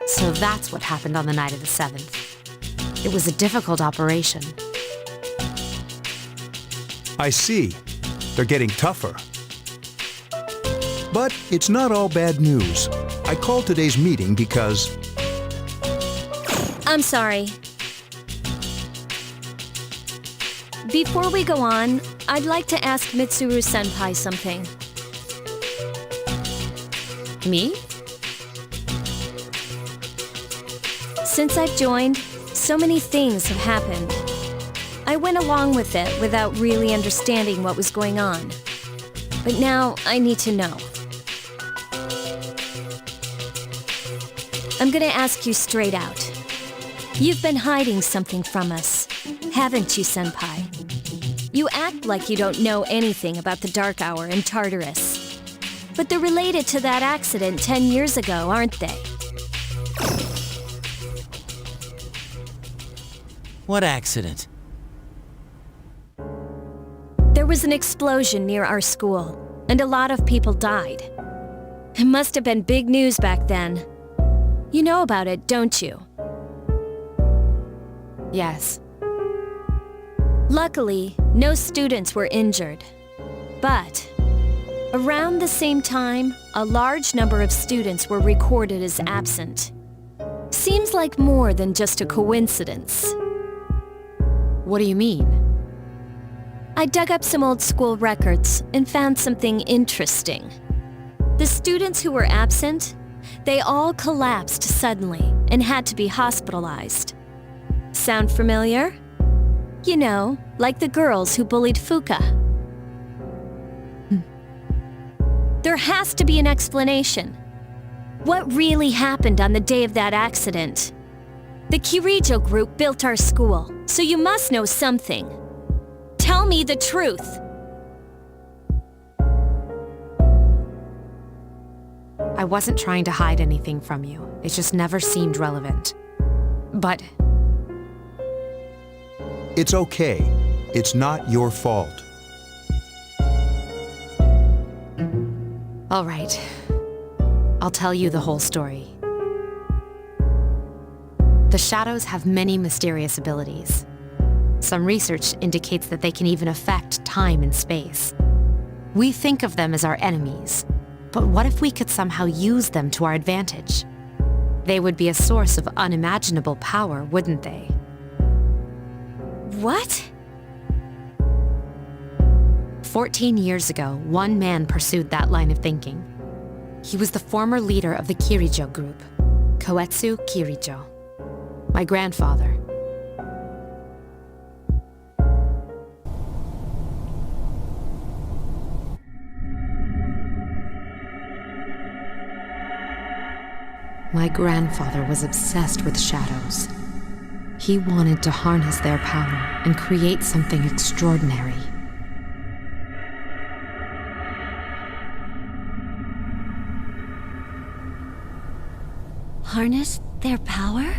So that's what happened on the night of the 7th. It was a difficult operation. I see. They're getting tougher. But it's not all bad news. I called today's meeting because... I'm sorry. Before we go on, I'd like to ask Mitsuru-senpai something. Me? Since I've joined, so many things have happened. I went along with it without really understanding what was going on. But now I need to know. I'm gonna ask you straight out. You've been hiding something from us, haven't you, senpai? You act like you don't know anything about the Dark Hour and Tartarus. But they're related to that accident 10 years ago, aren't they? What accident? There was an explosion near our school, and a lot of people died. It must have been big news back then. You know about it, don't you? Yes. Luckily, no students were injured. But around the same time, a large number of students were recorded as absent. Seems like more than just a coincidence. What do you mean? I dug up some old school records and found something interesting. The students who were absent, they all collapsed suddenly and had to be hospitalized. Sound familiar? You know, like the girls who bullied Fuka. There has to be an explanation. What really happened on the day of that accident? The Kirijo group built our school, so you must know something. Tell me the truth. I wasn't trying to hide anything from you. It just never seemed relevant. But... It's okay. It's not your fault. all right. I'll tell you the whole story. The shadows have many mysterious abilities. Some research indicates that they can even affect time and space. We think of them as our enemies, but what if we could somehow use them to our advantage? They would be a source of unimaginable power, wouldn't they? What? 14 years ago, one man pursued that line of thinking. He was the former leader of the Kirijo group, Koetsu Kirijo. My grandfather. My grandfather was obsessed with shadows. He wanted to harness their power and create something extraordinary. Harness their power?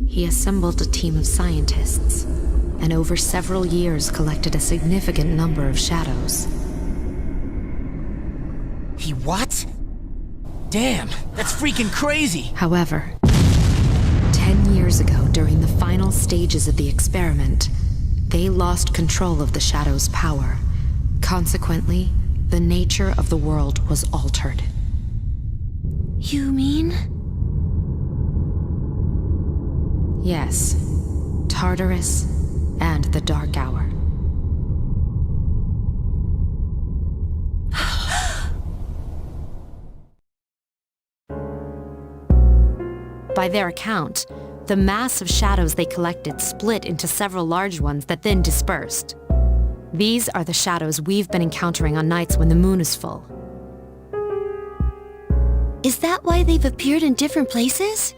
He assembled a team of scientists, and over several years collected a significant number of shadows. He what? Damn, that's freaking crazy! However, 10 years ago, during the final stages of the experiment, they lost control of the shadow's power. Consequently, the nature of the world was altered. You mean? Yes, Tartarus and the Dark Hour. By their account, the mass of shadows they collected split into several large ones that then dispersed. These are the shadows we've been encountering on nights when the moon is full. Is that why they've appeared in different places?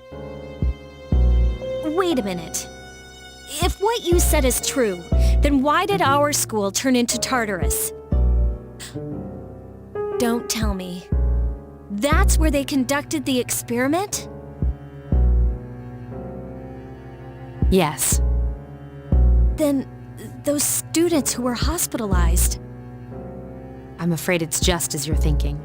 Wait a minute. If what you said is true, then why did our school turn into Tartarus? Don't tell me. That's where they conducted the experiment? Yes. Then, those students who were hospitalized... I'm afraid it's just as you're thinking.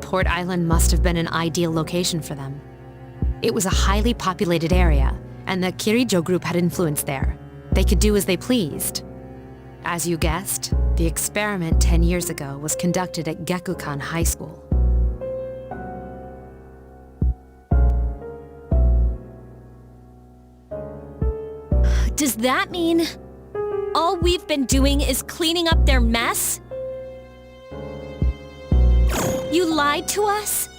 Port Island must have been an ideal location for them. It was a highly populated area, and the Kirijo group had influence there. They could do as they pleased. As you guessed, the experiment 10 years ago was conducted at Gekukan High School. Does that mean all we've been doing is cleaning up their mess? You lied to us?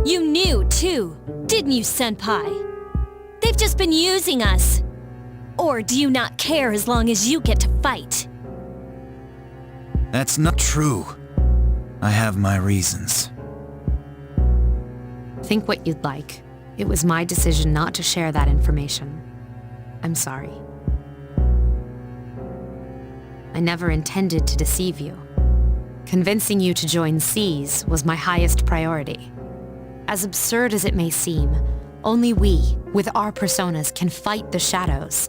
You knew, too, didn't you, Senpai? They've just been using us. Or do you not care as long as you get to fight? That's not true. I have my reasons. Think what you'd like. It was my decision not to share that information. I'm sorry. I never intended to deceive you. Convincing you to join SEAS was my highest priority. As absurd as it may seem, only we, with our personas, can fight the shadows.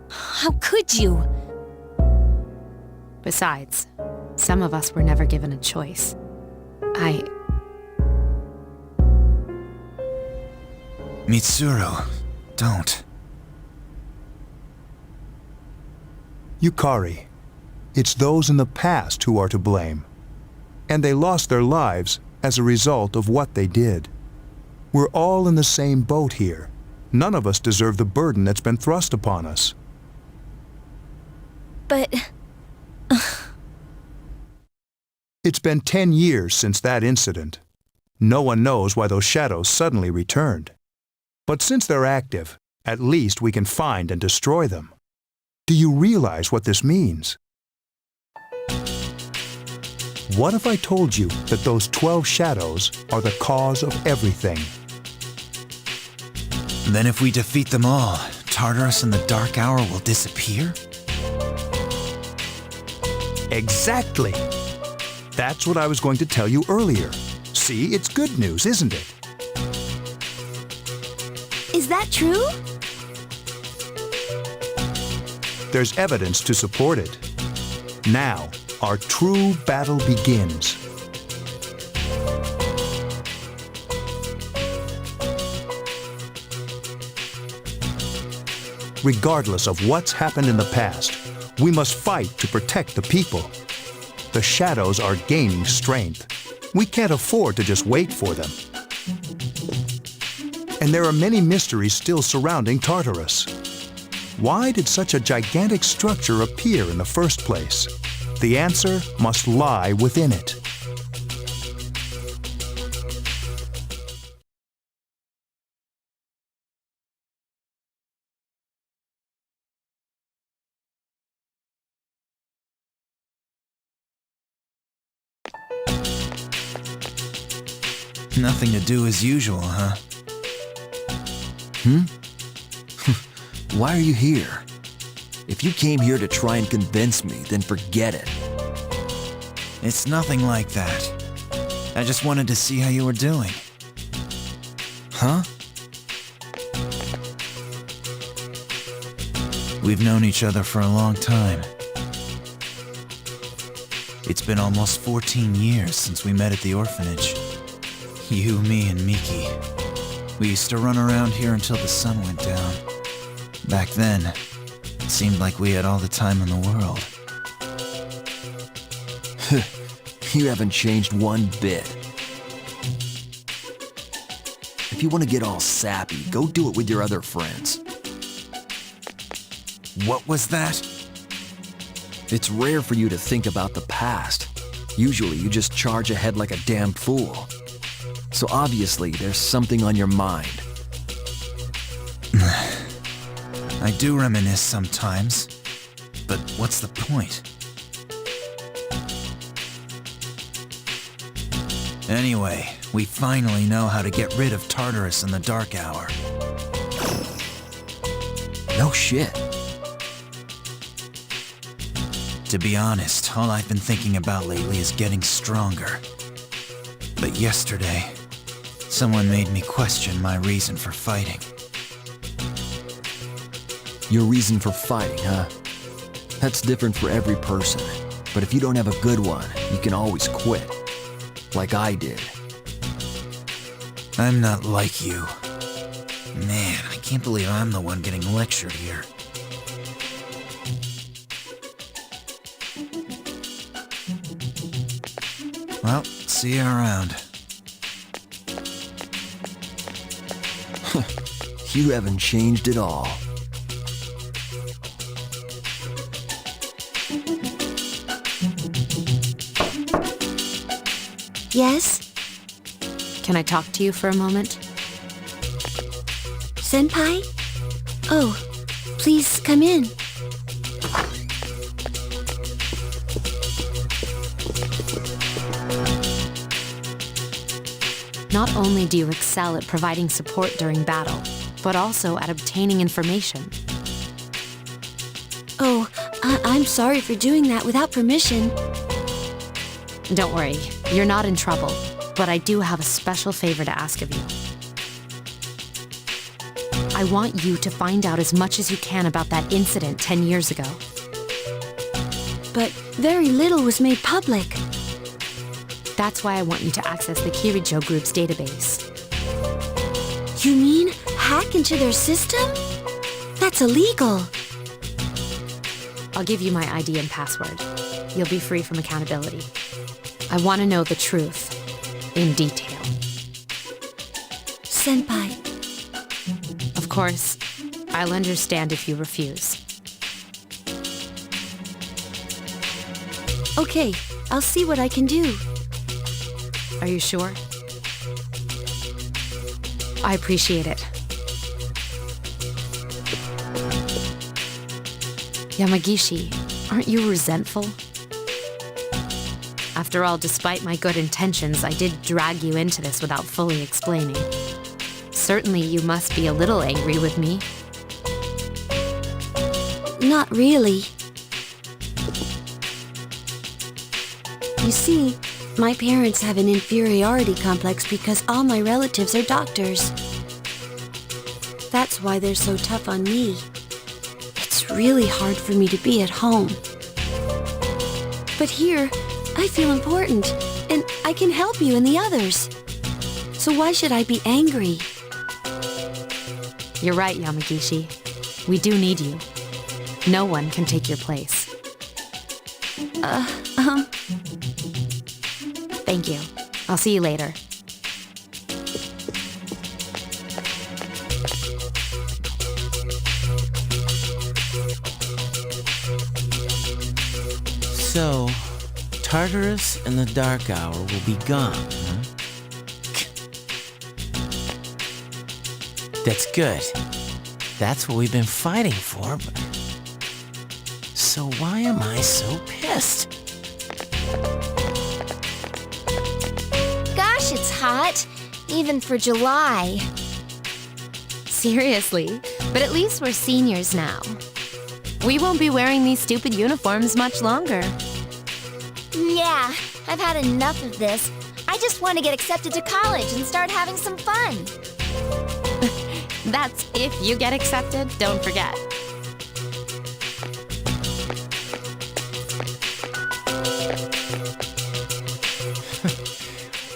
How could you? Besides, some of us were never given a choice. Mitsuru, don't. Yukari, it's those in the past who are to blame. And they lost their lives as a result of what they did. We're all in the same boat here. None of us deserve the burden that's been thrust upon us. But... It's been 10 years since that incident. No one knows why those shadows suddenly returned. But since they're active, at least we can find and destroy them. Do you realize what this means? What if I told you that those 12 shadows are the cause of everything? Then if we defeat them all, Tartarus and the Dark Hour will disappear? Exactly! That's what I was going to tell you earlier. See, it's good news, isn't it? Is that true? There's evidence to support it. Now, our true battle begins. Regardless of what's happened in the past, we must fight to protect the people. The shadows are gaining strength. We can't afford to just wait for them. And there are many mysteries still surrounding Tartarus. Why did such a gigantic structure appear in the first place? The answer must lie within it. Nothing to do as usual, huh? Why are you here? If you came here to try and convince me, then forget it. It's nothing like that. I just wanted to see how you were doing. Huh? We've known each other for a long time. It's been almost 14 years since we met at the orphanage. You, me, and Miki. We used to run around here until the sun went down. Back then, it seemed like we had all the time in the world. You haven't changed one bit. If you want to get all sappy, go do it with your other friends. What was that? It's rare for you to think about the past. Usually you just charge ahead like a damn fool. So obviously there's something on your mind. I do reminisce sometimes, but what's the point? Anyway, we finally know how to get rid of Tartarus in the Dark Hour. No shit. To be honest, all I've been thinking about lately is getting stronger. But yesterday, someone made me question my reason for fighting. Your reason for fighting, huh? That's different for every person. But if you don't have a good one, you can always quit. Like I did. I'm not like you. Man, I can't believe I'm the one getting lectured here. Well, see you around. You haven't changed at all. Yes? Can I talk to you for a moment? Senpai? Oh, please come in. Not only do you excel at providing support during battle, but also at obtaining information. Oh, I'm sorry for doing that without permission. Don't worry, you're not in trouble, but I do have a special favor to ask of you. I want you to find out as much as you can about that incident 10 years ago. But very little was made public. That's why I want you to access the Kirijo Group's database. You mean hack into their system? That's illegal. I'll give you my ID and password. You'll be free from accountability. I want to know the truth, in detail. Senpai. Of course, I'll understand if you refuse. Okay, I'll see what I can do. Are you sure? I appreciate it. Yamagishi, aren't you resentful? After all, despite my good intentions, I did drag you into this without fully explaining. Certainly you must be a little angry with me. Not really. You see, my parents have an inferiority complex because all my relatives are doctors. That's why they're so tough on me. It's really hard for me to be at home. But here, I feel important, and I can help you and the others. So why should I be angry? You're right, Yamagishi. We do need you. No one can take your place. Thank you. I'll see you later. So, Tartarus and the Dark Hour will be gone, huh? That's good. That's what we've been fighting for, but... So why am I so pissed? Gosh, it's hot. Even for July. Seriously, but at least we're seniors now. We won't be wearing these stupid uniforms much longer. Yeah, I've had enough of this. I just want to get accepted to college and start having some fun. That's if you get accepted, don't forget.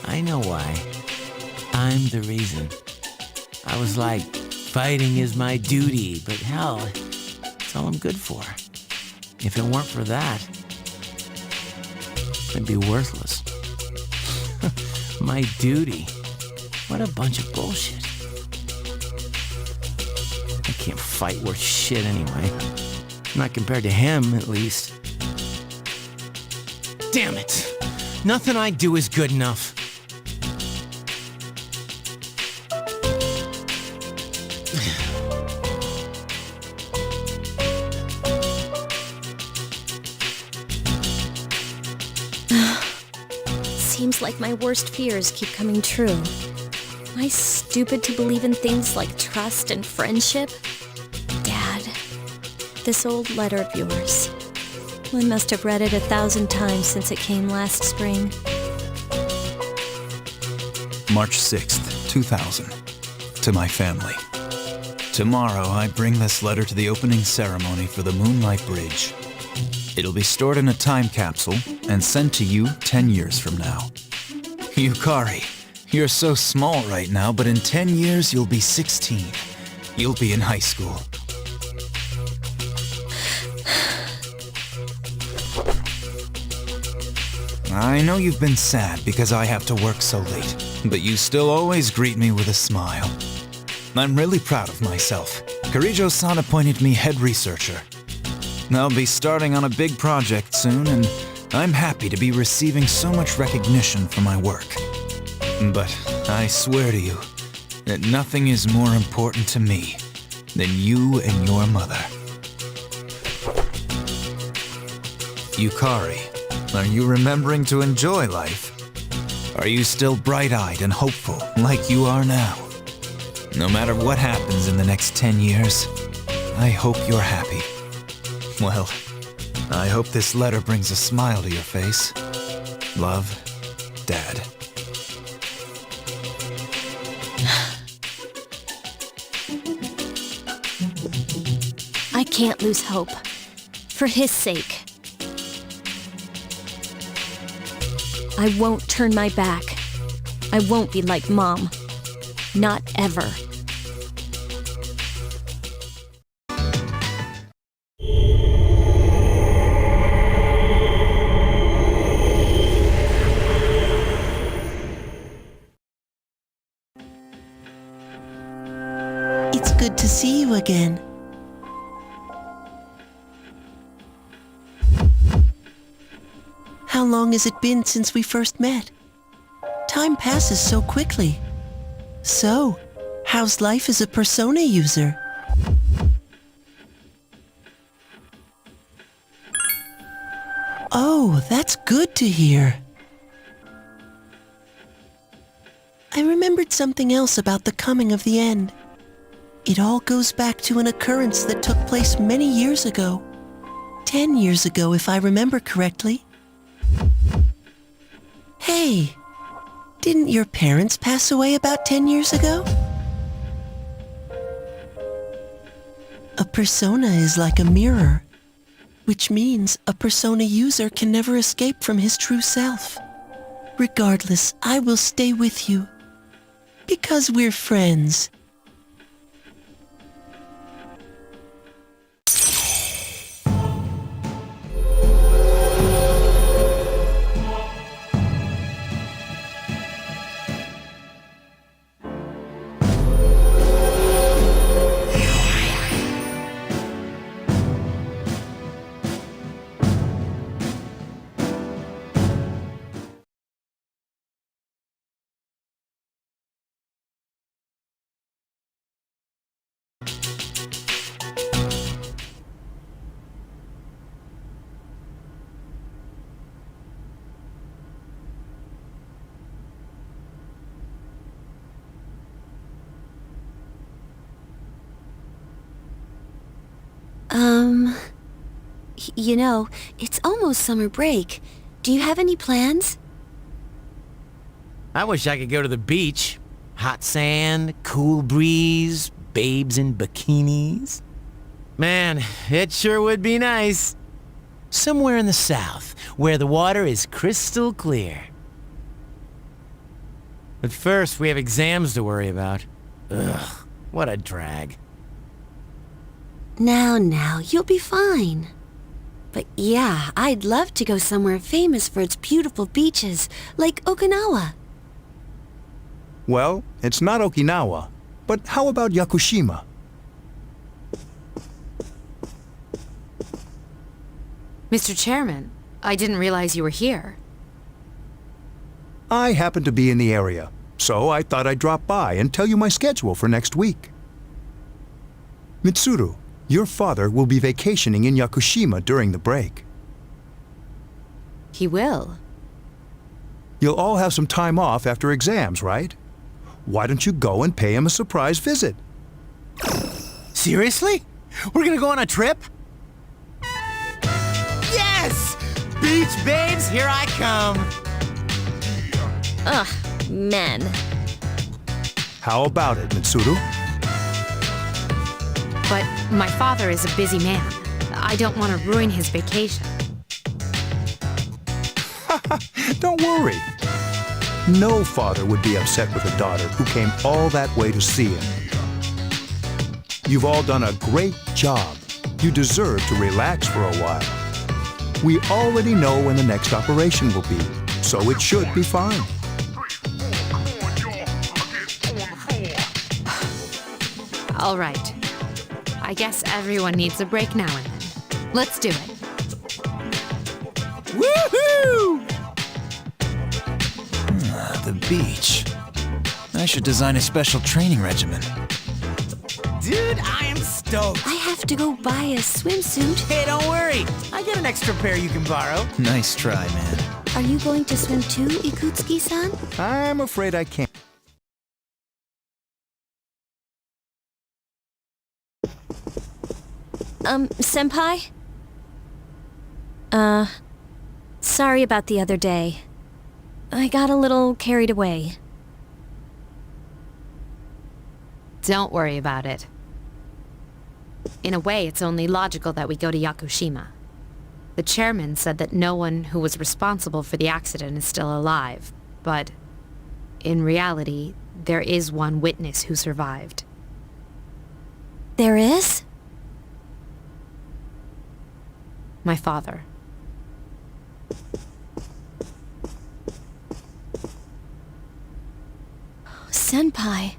I know why. I'm the reason. I was like, fighting is my duty, but hell, it's all I'm good for. If it weren't for that, I'd be worthless. My duty? What a bunch of bullshit. I can't fight worth shit anyway. Not compared to him, at least. Damn it! Nothing I do is good enough. Seems like my worst fears keep coming true. Am I stupid to believe in things like trust and friendship? Dad, this old letter of yours. I must have read it 1,000 times since it came last spring. March 6th, 2000. To my family. Tomorrow, I bring this letter to the opening ceremony for the Moonlight Bridge. It'll be stored in a time capsule and sent to you 10 years from now. Yukari, you're so small right now, but in 10 years you'll be 16. You'll be in high school. I know you've been sad because I have to work so late, but you still always greet me with a smile. I'm really proud of myself. Kirijo-san appointed me head researcher. I'll be starting on a big project soon, and I'm happy to be receiving so much recognition for my work. But I swear to you that nothing is more important to me than you and your mother. Yukari, are you remembering to enjoy life? Are you still bright-eyed and hopeful like you are now? No matter what happens in the next 10 years, I hope you're happy. Well, I hope this letter brings a smile to your face. Love, Dad. I can't lose hope. For his sake. I won't turn my back. I won't be like Mom. Not ever. It's good to see you again. How long has it been since we first met? Time passes so quickly. So, how's life as a Persona user? Oh, that's good to hear. I remembered something else about the coming of the end. It all goes back to an occurrence that took place many years ago. 10 years ago, if I remember correctly. Hey, didn't your parents pass away about 10 years ago? A persona is like a mirror, which means a persona user can never escape from his true self. Regardless, I will stay with you, because we're friends. You know, it's almost summer break. Do you have any plans? I wish I could go to the beach. Hot sand, cool breeze, babes in bikinis. Man, it sure would be nice. Somewhere in the south, where the water is crystal clear. But first, we have exams to worry about. Ugh, what a drag. Now, you'll be fine. But yeah, I'd love to go somewhere famous for its beautiful beaches, like Okinawa. Well, it's not Okinawa, but how about Yakushima? Mr. Chairman, I didn't realize you were here. I happen to be in the area, so I thought I'd drop by and tell you my schedule for next week. Mitsuru, your father will be vacationing in Yakushima during the break. He will. You'll all have some time off after exams, right? Why don't you go and pay him a surprise visit? Seriously? We're gonna go on a trip? Yes! Beach babes, here I come! Ugh, men. How about it, Mitsuru? But my father is a busy man. I don't want to ruin his vacation. Don't worry. No father would be upset with a daughter who came all that way to see him. You've all done a great job. You deserve to relax for a while. We already know when the next operation will be, so it should be fine. All right. I guess everyone needs a break now and then. Let's do it. Woohoo! The beach. I should design a special training regimen. Dude, I am stoked. I have to go buy a swimsuit. Hey, don't worry. I got an extra pair you can borrow. Nice try, man. Are you going to swim too, Ikutsuki-san? I'm afraid I can't. Senpai? Sorry about the other day. I got a little carried away. Don't worry about it. In a way, it's only logical that we go to Yakushima. The chairman said that no one who was responsible for the accident is still alive, but in reality, there is one witness who survived. There is? My father. Senpai.